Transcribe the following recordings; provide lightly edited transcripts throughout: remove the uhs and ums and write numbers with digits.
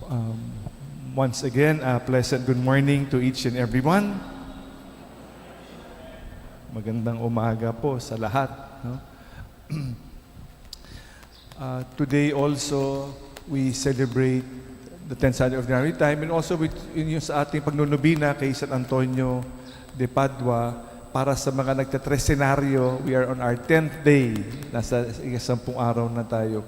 Um, Once again, a pleasant good morning to each and everyone. Magandang umaga po sa lahat. No? Today also, we celebrate the 10th Sunday of Ordinary Time, and also yung sa ating pagnunubina kay San Antonio de Padua. Para sa mga nagtatresenaryo, we are on our 10th day. Nasa 10 araw na tayo.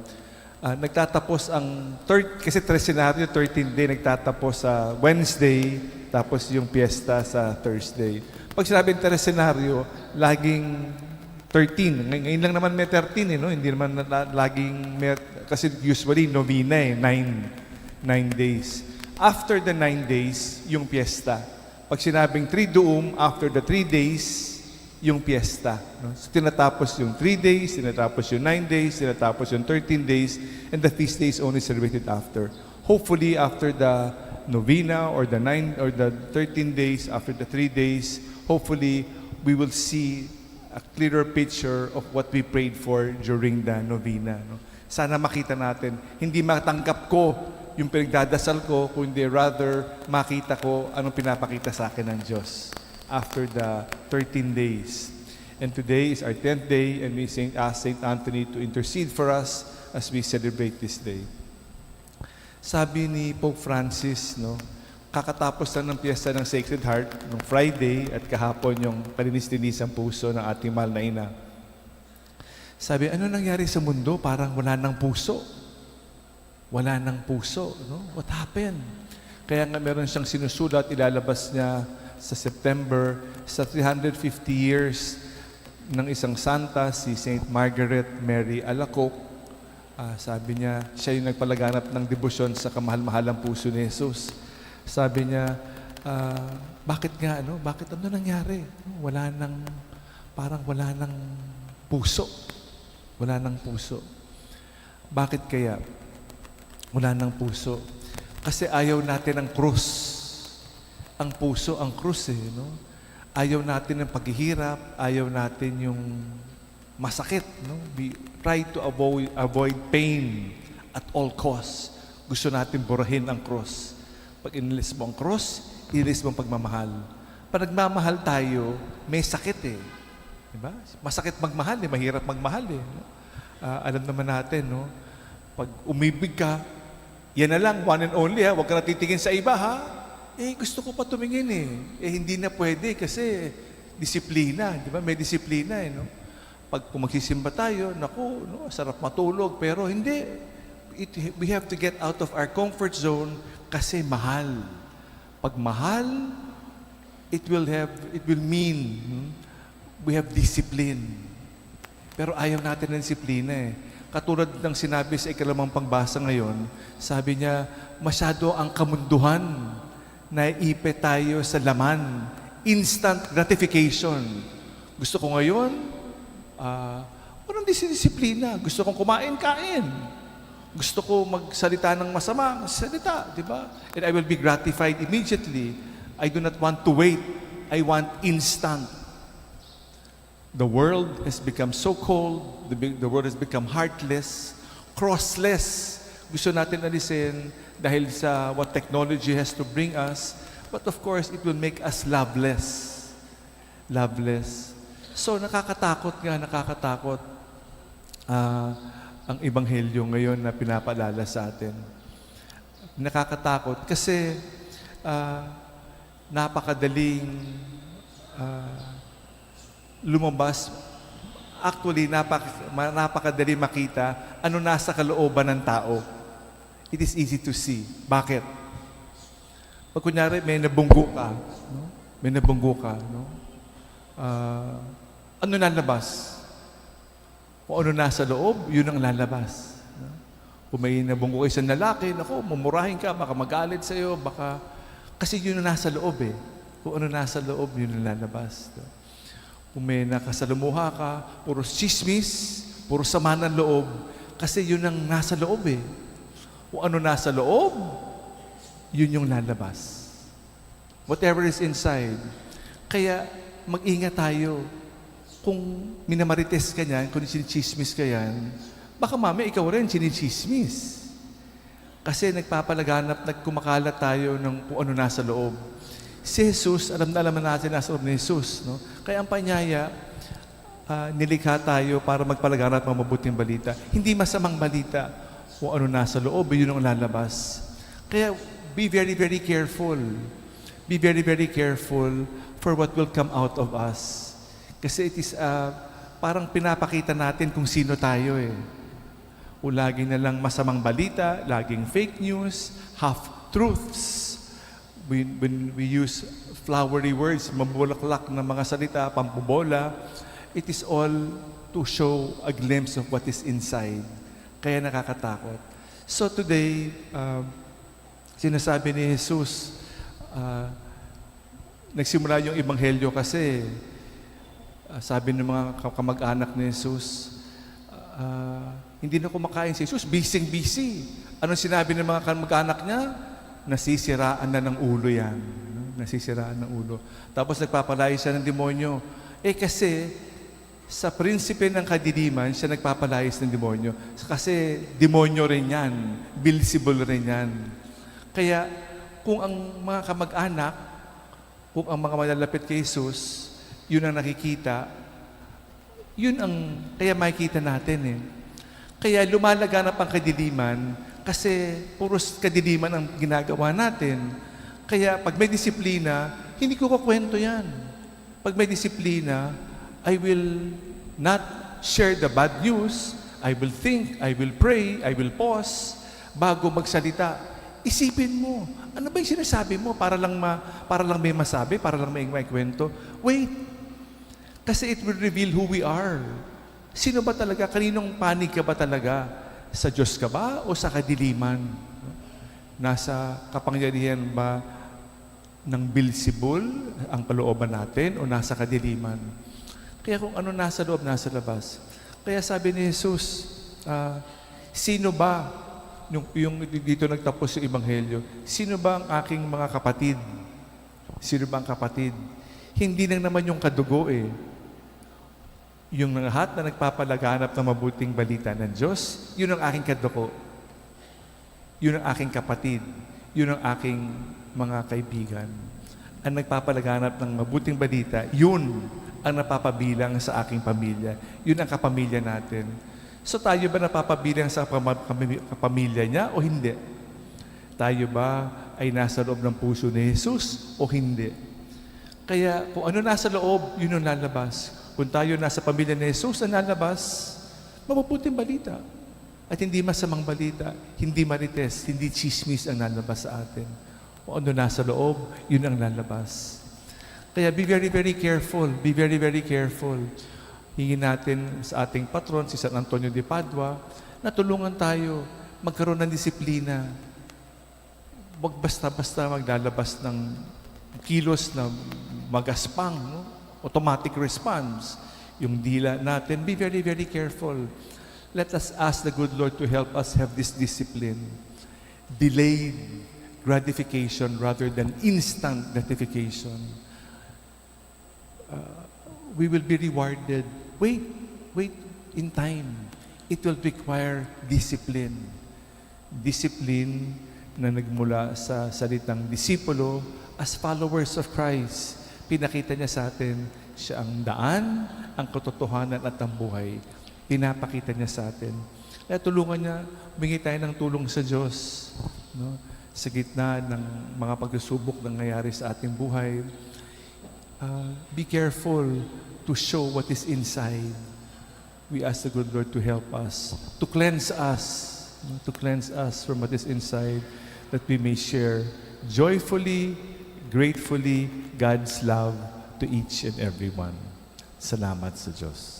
Nagtatapos ang kasi tresenaryo 13th day nagtatapos sa Wednesday, tapos yung piyesta sa Thursday. Pag sinabing tresenaryo, laging 13. Ngayon lang naman may 13 no? Hindi naman laging may, kasi usually novena 9 days. After the 9 days, yung piyesta. Pag sinabing Triduum, after the 3 days, yung piyesta. No? So, tinatapos yung 3 days, tinatapos yung 9 days, tinatapos yung 13 days, and the feast days only celebrated after. Hopefully, after the novena or the 9 or the 13 days, after the 3 days, hopefully, we will see a clearer picture of what we prayed for during the novena. No? Sana makita natin, hindi matanggap ko yung pinagdadasal ko, kundi rather makita ko anong pinapakita sa akin ng Diyos after the 13 days. And today is our 10th day, and we ask St. Anthony to intercede for us as we celebrate this day. Sabi ni Pope Francis, no, kakatapos lang ng piyesta ng Sacred Heart nung Friday at kahapon yung palinis-linis ang puso ng ating mahal na ina. Sabi, ano nangyari sa mundo? Parang wala ng puso. Wala ng puso. No? What happened? Kaya nga meron siyang sinusulat, ilalabas niya sa September, sa 350 years ng isang santa, si Saint Margaret Mary Alacoque. Sabi niya, siya yung nagpalaganap ng debosyon sa kamahal-mahalang puso ni Jesus. Sabi niya, bakit nga, ano? Bakit ano nangyari? Parang wala ng puso. Wala ng puso. Bakit kaya? Wala ng puso. Kasi ayaw natin ang krus. Ang puso, ang krus no? Ayaw natin ng paghihirap, ayaw natin yung masakit, no? We try to avoid pain at all costs. Gusto natin burahin ang cross. Pag inilis mo ang cross, inilis mo ang pagmamahal. Pag nagmamahal tayo, may sakit Diba? Masakit magmahal mahirap magmahal no? Alam naman natin, no? Pag umibig ka, yan na lang, one and only huwag ka natitingin sa iba gusto ko pa tumingin hindi na pwede kasi disiplina, di ba? May disiplina no? Pag magsisimba tayo, naku, no, sarap matulog, pero hindi. We have to get out of our comfort zone kasi mahal. Pag mahal, it will mean we have discipline. Pero ayaw natin ng disiplina Katulad ng sinabi sa ikalimang pangbasa ngayon, sabi niya, masyado ang kamunduhan. Naiipe tayo sa laman. Instant gratification. Gusto ko ngayon, walang disiplina. Gusto kong kumain. Gusto ko magsalita ng masama, salita, di ba? And I will be gratified immediately. I do not want to wait. I want instant. The world has become so cold. The world has become heartless, crossless. Gusto natin alisin dahil sa what technology has to bring us. But of course, it will make us loveless. Loveless. So, nakakatakot ang Ebanghelyo ngayon na pinapaalala sa atin. Nakakatakot kasi napakadaling lumabas. Actually, napakadali makita ano nasa kalooban ng tao. It is easy to see. Bakit? Pag kunyari, may nabunggo ka, no? May nabunggo ka, no? Ano lalabas? Kung ano nasa loob, yun ang lalabas. No? Kung may nabunggo kayo sa lalaki, naku, mumurahin ka, baka magalit sa'yo, baka... Kasi yun ang nasa loob Kung ano nasa loob, yun ang lalabas. No? Kung may nakasalumuha ka, puro chismis, puro sama ng loob, kasi yun ang nasa loob Kung ano nasa loob, yun yung lalabas. Whatever is inside. Kaya mag-ingat tayo. Kung minamarites ka niyan, kung sinichismis ka yan, baka mami ikaw rin sinichismis. Kasi nagpapalaganap, nagkumakalat tayo ng kung ano nasa loob. Si Jesus, alam na naman natin nasa loob ni Jesus. No? Kaya ang panyaya, nilikha tayo para magpalaganap ng mabuting balita. Hindi masamang balita kung ano nasa loob, yun ang lalabas. Kaya be very, very careful. Be very, very careful for what will come out of us. Kasi it is parang pinapakita natin kung sino tayo eh. O laging na lang masamang balita, laging fake news, half-truths. When we use flowery words, mabulaklak na mga salita, pampubola, it is all to show a glimpse of what is inside. Kaya nakakatakot. So today, sinasabi ni Jesus, nagsimula yung ebanghelyo kasi sabi ng mga kamag-anak ni Jesus, hindi na kumakain si Jesus, busy. Anong sinabi ng mga kamag-anak niya? Nasisiraan na ng ulo yan. Nasisiraan ng ulo. Tapos nagpapalaya siya ng demonyo. Kasi sa prinsipe ng kadiliman, siya nagpapalayas ng demonyo. Kasi demonyo rin yan. Beelzebul rin yan. Kaya kung ang mga kamag-anak, kung ang mga malalapit kay Jesus, yun ang nakikita, yun ang, kaya makikita natin eh. Kaya lumalaganap ang kadiliman kasi puros kadiliman ang ginagawa natin. Kaya pag may disiplina, hindi ko kukwento yan. Pag may disiplina, I will not share the bad news. I will think, I will pray, I will pause bago magsalita. Isipin mo, ano ba yung sinasabi mo para lang may masabi, para lang may kwento? Wait. Kasi it will reveal who we are. Sino ba talaga? Kaninong panig ka ba talaga? Sa Diyos ka ba o sa kadiliman? Nasa kapangyarihan ba ng Beelzebul ang kalooban natin o nasa kadiliman? Kaya kung ano nasa loob, nasa labas. Kaya sabi ni Jesus, sino ba, yung dito nagtapos yung ebanghelyo, sino ba ang aking mga kapatid? Sino ba ang kapatid? Hindi lang naman yung kadugo eh. Yung lahat na nagpapalaganap ng mabuting balita ng Diyos, yun ang aking kadugo. Yun ang aking kapatid. Yun ang aking mga kaibigan. Ang nagpapalaganap ng mabuting balita, yun ang napapabilang sa aking pamilya. Yun ang kapamilya natin. So tayo ba napapabilang sa kapamilya niya o hindi? Tayo ba ay nasa loob ng puso ni Jesus o hindi? Kaya kung ano nasa loob, yun ang lalabas. Kung tayo nasa pamilya ni Jesus, ang lalabas, mabubuting balita. At hindi masamang balita, hindi marites, hindi chismis ang lalabas sa atin. Kung ano nasa loob, yun ang lalabas. Kaya be very, very careful. Be very, very careful. Hingin natin sa ating patron, si San Antonio de Padua, na tulungan tayo magkaroon ng disiplina. Huwag basta-basta maglalabas ng kilos na magaspang, no? Automatic response. Yung dila natin, be very, very careful. Let us ask the good Lord to help us have this discipline. Delayed gratification rather than instant gratification. We will be rewarded. Wait in time. It will require discipline. Discipline na nagmula sa salitang disipulo as followers of Christ. Pinakita niya sa atin, siya ang daan, ang katotohanan at ang buhay. Pinapakita niya sa atin. Kaya tulungan niya, humingi tayo ng tulong sa Diyos. No? Sa gitna ng mga pagsubok na nangyayari sa ating buhay. Be careful to show what is inside. We ask the good Lord to help us, to cleanse us from what is inside, that we may share joyfully, gratefully, God's love to each and every one. Salamat sa Diyos.